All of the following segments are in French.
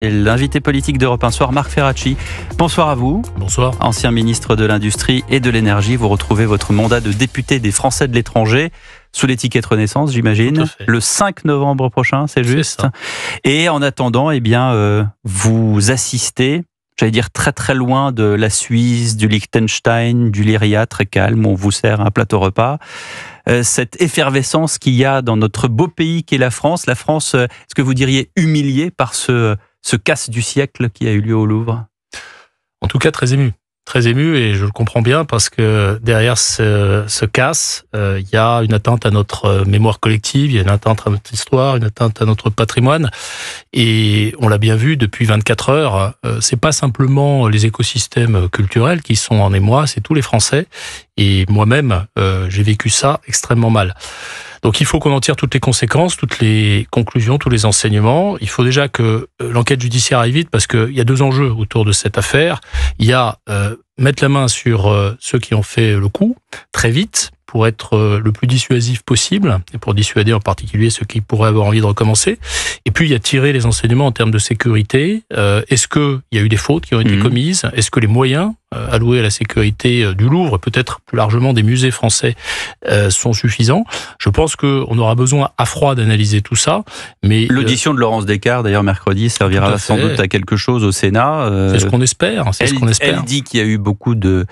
Et l'invité politique d'Europe 1 Soir, Marc Ferracci. Bonsoir à vous. Bonsoir. Ancien ministre de l'Industrie et de l'Énergie, vous retrouvez votre mandat de député des Français de l'étranger sous l'étiquette Renaissance, j'imagine, le 5 novembre prochain, c'est juste. Et en attendant, vous assistez, j'allais dire très très loin de la Suisse, du Liechtenstein, du Lyria, très calme, où on vous sert un plateau repas. Cette effervescence qu'il y a dans notre beau pays qu'est la France. La France, est-ce que vous diriez humiliée par ce casse du siècle qui a eu lieu au Louvre? En tout cas, très ému. Très ému, et je le comprends bien, parce que derrière ce casse, il y a une atteinte à notre mémoire collective, il y a une atteinte à notre histoire, une atteinte à notre patrimoine. Et on l'a bien vu depuis 24 heures, c'est pas simplement les écosystèmes culturels qui sont en émoi, c'est tous les Français. Et moi-même, j'ai vécu ça extrêmement mal. Donc il faut qu'on en tire toutes les conséquences, toutes les conclusions, tous les enseignements. Il faut déjà que l'enquête judiciaire aille vite, parce qu'il y a deux enjeux autour de cette affaire. Il y a mettre la main sur ceux qui ont fait le coup, très vite, pour être le plus dissuasif possible, et pour dissuader en particulier ceux qui pourraient avoir envie de recommencer. Et puis il y a tirer les enseignements en termes de sécurité. Est-ce qu'il y a eu des fautes qui ont été commises? Est-ce que les moyens alloués à la sécurité du Louvre, peut-être plus largement des musées français, sont suffisants? Je pense qu'on aura besoin à froid d'analyser tout ça. Mais l'audition de Laurence Descartes, d'ailleurs, mercredi, servira sans doute à quelque chose au Sénat. C'est ce qu'on espère. Elle dit qu'il y a eu beaucoup de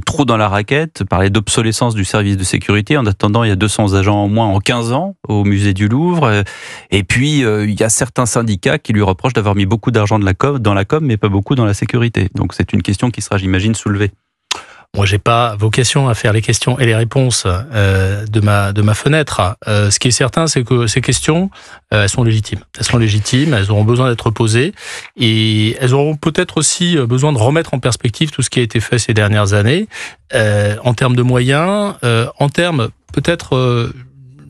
trous dans la raquette, parlait d'obsolescence du service de sécurité. En attendant, il y a 200 agents en moins en 15 ans au musée du Louvre. Et puis, il y a certains syndicats qui lui reprochent d'avoir mis beaucoup d'argent dans la com, mais pas beaucoup dans la sécurité. Donc c'est une question qui sera, j'imagine, soulevée. Moi, j'ai pas vocation à faire les questions et les réponses de ma fenêtre. Ce qui est certain, c'est que ces questions, elles sont légitimes. Elles auront besoin d'être posées, et elles auront peut-être aussi besoin de remettre en perspective tout ce qui a été fait ces dernières années, en termes de moyens, en termes peut-être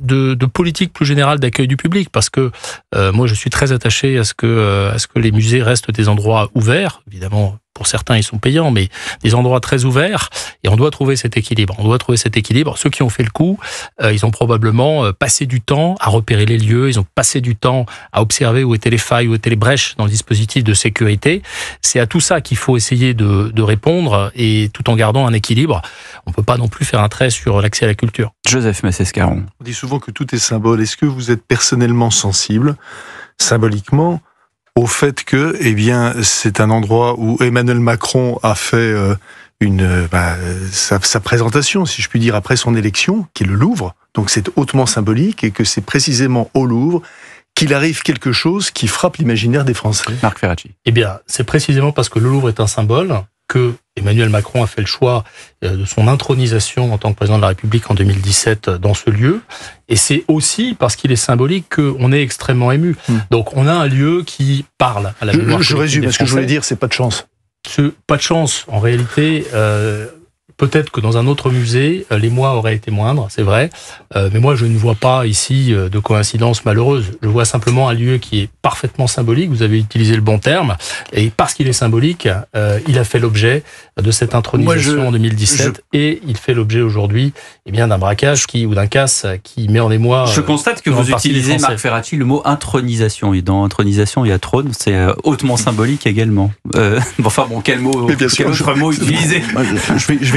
de politique plus générale d'accueil du public, parce que moi, je suis très attaché à ce que les musées restent des endroits ouverts. Évidemment, pour certains, ils sont payants, mais des endroits très ouverts, et on doit trouver cet équilibre. Ceux qui ont fait le coup, ils ont probablement passé du temps à repérer les lieux, ils ont passé du temps à observer où étaient les failles, où étaient les brèches dans le dispositif de sécurité. C'est à tout ça qu'il faut essayer de répondre, et tout en gardant un équilibre. On peut pas non plus faire un trait sur l'accès à la culture. Joseph Massescaron. On dit souvent que tout est symbole. Est-ce que vous êtes personnellement sensible, symboliquement, au fait que, c'est un endroit où Emmanuel Macron a fait sa présentation, si je puis dire, après son élection, qui est le Louvre. Donc c'est hautement symbolique, et que c'est précisément au Louvre qu'il arrive quelque chose qui frappe l'imaginaire des Français. Marc Ferracci. Eh bien, c'est précisément parce que le Louvre est un symbole que Emmanuel Macron a fait le choix de son intronisation en tant que président de la République en 2017 dans ce lieu. Et c'est aussi parce qu'il est symbolique qu'on est extrêmement ému. Donc on a un lieu qui parle à la mémoire. Je résume, ce que je voulais dire, c'est pas de chance. Pas de chance, en réalité. Peut-être que dans un autre musée, les mois auraient été moindres, c'est vrai. Mais moi, je ne vois pas ici de coïncidence malheureuse. Je vois simplement un lieu qui est parfaitement symbolique. Vous avez utilisé le bon terme. Et parce qu'il est symbolique, il a fait l'objet de cette intronisation en 2017. Et il fait l'objet aujourd'hui d'un braquage ou d'un casse qui met en émoi. Je constate que vous utilisez, Marc Ferracci, le mot intronisation. Et dans intronisation, il y a trône. C'est hautement symbolique également. Quel autre mot utiliser?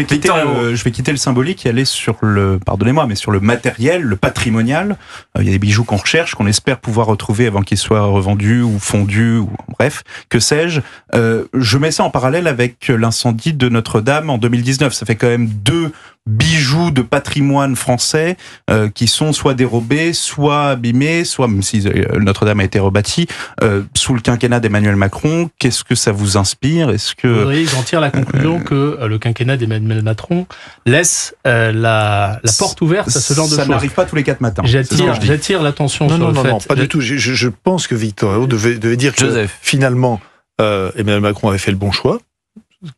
Je vais quitter le symbolique et aller sur sur le matériel, le patrimonial. Il y a des bijoux qu'on recherche, qu'on espère pouvoir retrouver avant qu'ils soient revendus ou fondus, ou bref, que sais-je. Je mets ça en parallèle avec l'incendie de Notre-Dame en 2019. Ça fait quand même 2 bijoux de patrimoine français qui sont soit dérobés, soit abîmés, soit, même si Notre-Dame a été rebâtie, sous le quinquennat d'Emmanuel Macron. Qu'est-ce que ça vous inspire? J'en tire la conclusion que le quinquennat d'Emmanuel Macron laisse la porte ouverte à ce genre de choses. Ça n'arrive pas tous les 4 matins. J'attire l'attention sur le fait. Non, pas du tout. Je pense que Victor Hérault devait dire que finalement, Emmanuel Macron avait fait le bon choix,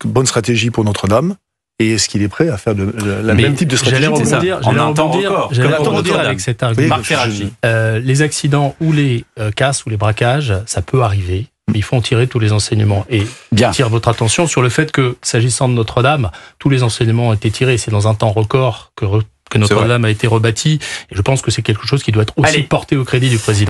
bonne stratégie pour Notre-Dame. Et est-ce qu'il est prêt à faire le même type de stratégie? J'allais rebondir avec cet argument. Les accidents ou les casses ou les braquages, ça peut arriver. Mais il faut en tirer tous les enseignements. Et j'attire votre attention sur le fait que, s'agissant de Notre-Dame, tous les enseignements ont été tirés. C'est dans un temps record que Notre-Dame a été rebâtie. Et je pense que c'est quelque chose qui doit être aussi porté au crédit du président.